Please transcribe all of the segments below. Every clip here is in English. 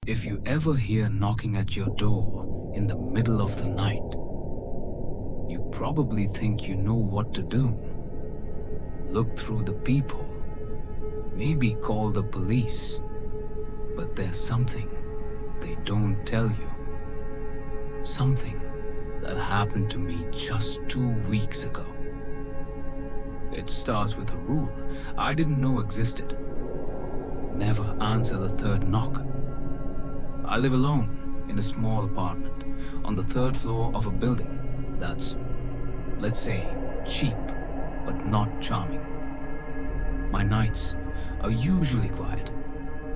If you ever hear knocking at your door in the middle of the night, you probably think you know what to do. Look through the peephole, maybe call the police, but there's something they don't tell you. Something that happened to me just 2 weeks ago. It starts with a rule I didn't know existed. Never answer the third knock. I live alone in a small apartment on the 3rd floor of a building that's, let's say, cheap but not charming. My nights are usually quiet,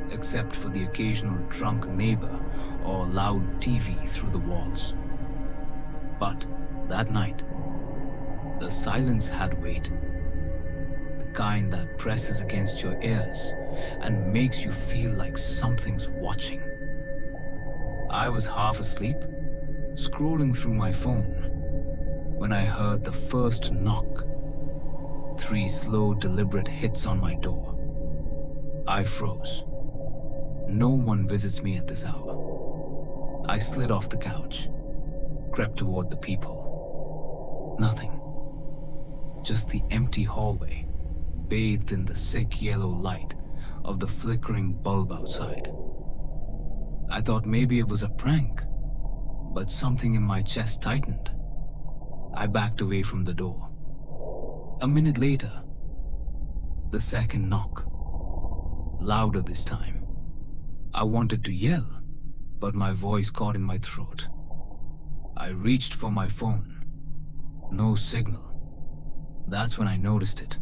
except for the occasional drunk neighbor or loud TV through the walls. But that night, the silence had weight. The kind that presses against your ears and makes you feel like something's watching. I was half asleep, scrolling through my phone, when I heard the first knock. 3 slow, deliberate hits on my door. I froze. No one visits me at this hour. I slid off the couch, crept toward the peephole. Nothing. Just the empty hallway, bathed in the sick yellow light of the flickering bulb outside. I thought maybe it was a prank, but something in my chest tightened. I backed away from the door. A minute later, the second knock. Louder this time. I wanted to yell, but my voice caught in my throat. I reached for my phone. No signal. That's when I noticed it.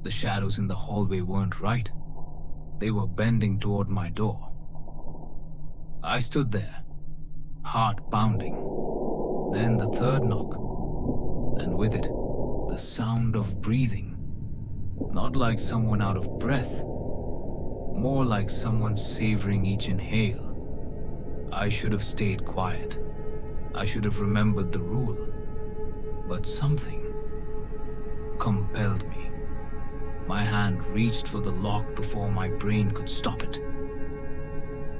The shadows in the hallway weren't right. They were bending toward my door. I stood there, heart pounding. Then the third knock, and with it, the sound of breathing. Not like someone out of breath, more like someone savoring each inhale. I should have stayed quiet. I should have remembered the rule. But something compelled me. My hand reached for the lock before my brain could stop it.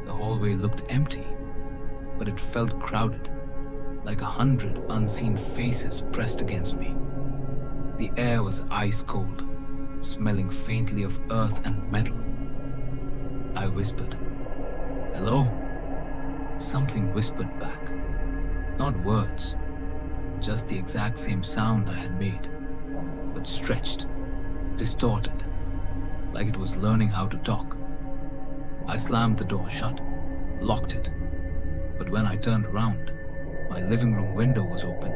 The hallway looked empty, but it felt crowded, like 100 unseen faces pressed against me. The air was ice cold, smelling faintly of earth and metal. I whispered, "Hello?" Something whispered back. Not words, just the exact same sound I had made, but stretched, distorted, like it was learning how to talk. I slammed the door shut, locked it, but when I turned around, my living room window was open,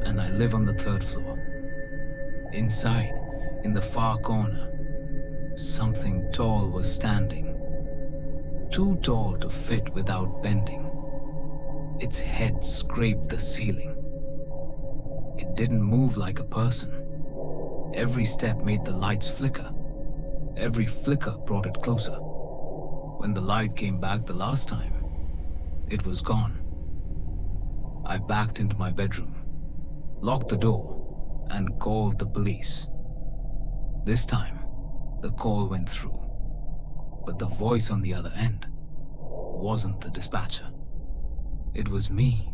and I live on the 3rd floor. Inside, in the far corner, something tall was standing. Too tall to fit without bending. Its head scraped the ceiling. It didn't move like a person. Every step made the lights flicker. Every flicker brought it closer. When the light came back the last time, it was gone. I backed into my bedroom, locked the door, and called the police. This time, the call went through, but the voice on the other end wasn't the dispatcher. It was me.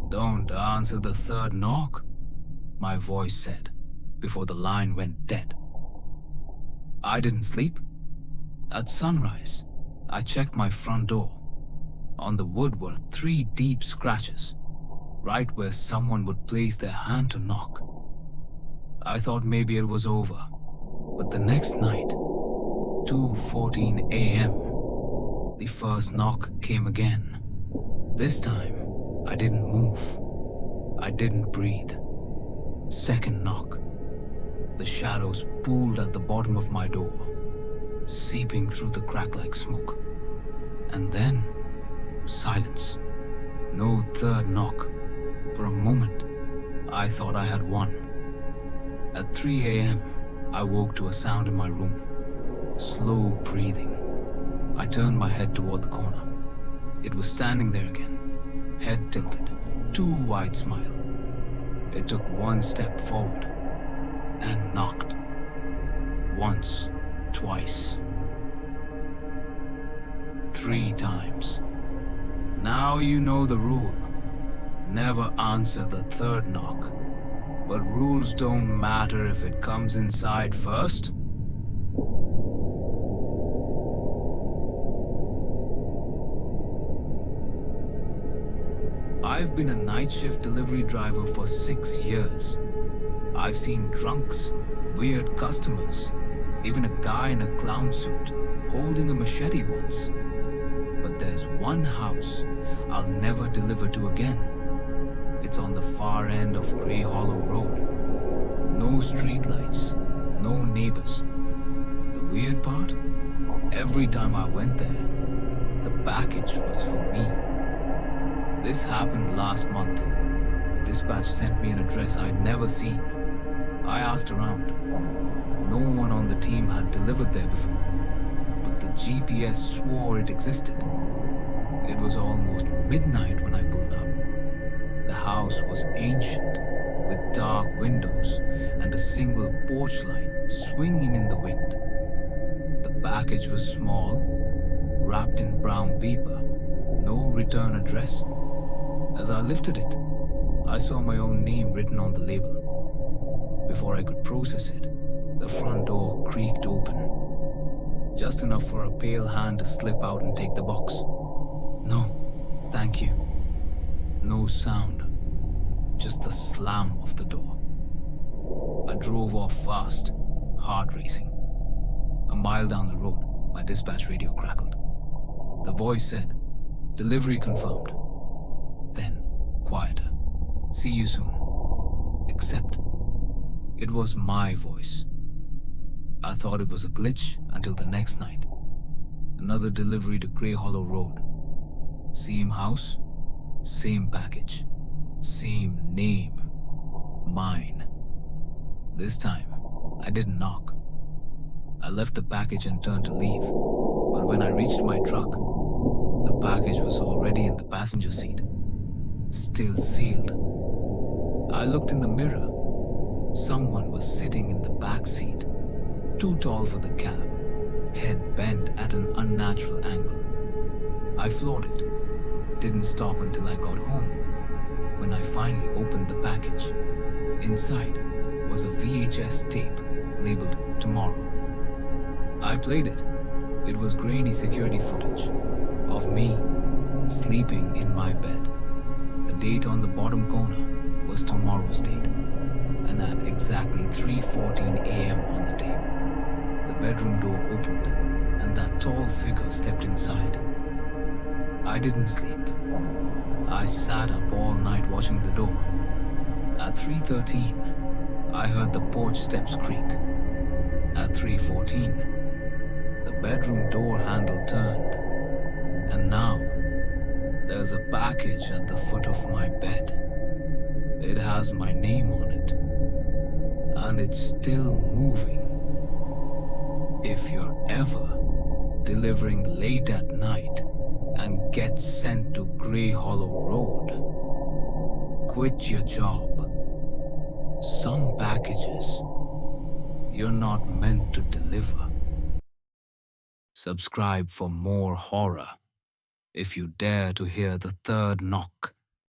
"Don't answer the third knock," my voice said, before the line went dead. I didn't sleep. At sunrise, I checked my front door. On the wood were 3 deep scratches, right where someone would place their hand to knock. I thought maybe it was over, but the next night, 2:14 a.m., the first knock came again. This time, I didn't move. I didn't breathe. Second knock. The shadows pooled at the bottom of my door, seeping through the crack like smoke. And then, silence. No third knock. For a moment, I thought I had won. At 3 a.m., I woke to a sound in my room. Slow breathing. I turned my head toward the corner. It was standing there again, head tilted, too wide smile. It took 1 step forward and knocked. Once, twice. 3 times. Now you know the rule. Never answer the third knock. But rules don't matter if it comes inside first. I've been a night shift delivery driver for 6 years. I've seen drunks, weird customers, even a guy in a clown suit holding a machete once. But there's one house I'll never deliver to again. It's on the far end of Grey Hollow Road. No streetlights, no neighbors. The weird part? Every time I went there, the package was for me. This happened last month. Dispatch sent me an address I'd never seen. I asked around. No one on the team had delivered there before, but the GPS swore it existed. It was almost midnight when I pulled up. The house was ancient, with dark windows and a single porch light swinging in the wind. The package was small, wrapped in brown paper, no return address. As I lifted it, I saw my own name written on the label. Before I could process it, the front door creaked open, just enough for a pale hand to slip out and take the box. No, thank you. No sound, just the slam of the door. I drove off fast, heart racing. A mile down the road, my dispatch radio crackled. The voice said, "Delivery confirmed." Then, quieter. "See you soon." Except, it was my voice. I thought it was a glitch until the next night. Another delivery to Grey Hollow Road. Same house, same package, same name. Mine. This time, I didn't knock. I left the package and turned to leave. But when I reached my truck, the package was already in the passenger seat, still sealed. I looked in the mirror. Someone was sitting in the back seat, too tall for the cab, head bent at an unnatural angle. I floored it. Didn't stop until I got home. When I finally opened the package, inside was a VHS tape labeled "Tomorrow." I played it. It was grainy security footage of me sleeping in my bed. The date on the bottom corner was tomorrow's date, and at exactly 3:14 a.m. on the tape, the bedroom door opened and that tall figure stepped inside. I didn't sleep. I sat up all night watching the door. At 3:13, I heard the porch steps creak. At 3:14, the bedroom door handle turned, and now there's a package at the foot of my bed. It has my name on it, and it's still moving. If you're ever delivering late at night and get sent to Grey Hollow Road, quit your job. Some packages you're not meant to deliver. Subscribe for more horror if you dare to hear the third knock.